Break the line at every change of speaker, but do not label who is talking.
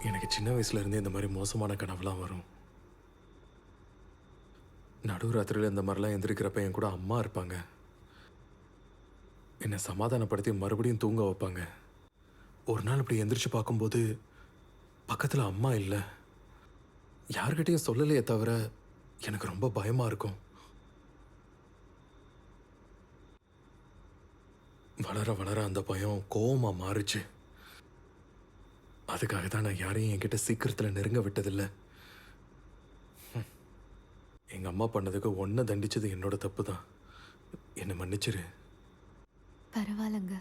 எனக்கு சின்ன வயசுல இருந்தே இந்த மாதிரி மோசமான கனவுலாம் வரும். நடுராத்திரியில் இந்த மாதிரிலாம் எந்திரிக்கிறப்ப என் கூட அம்மா இருப்பாங்க. என்னை சமாதானப்படுத்தி மறுபடியும் தூங்க வைப்பாங்க. ஒரு நாள் இப்படி எந்திரிச்சு பார்க்கும்போது பக்கத்தில் அம்மா இல்லை. யார்கிட்டையும் சொல்லலையே தவிர எனக்கு ரொம்ப பயமா இருக்கும். வளர வளர அந்த பயம் கோவமா மாறுச்சு. அதுக்காக தான் நான் யாரையும் என்கிட்ட சீக்கிரத்தில் நெருங்க விட்டதில்லை. எங்க அம்மா பண்ணதுக்கு ஒன்றை தண்டிச்சது என்னோட தப்பு தான். என்னை மன்னிச்சிரு.
பரவாயில்லங்க.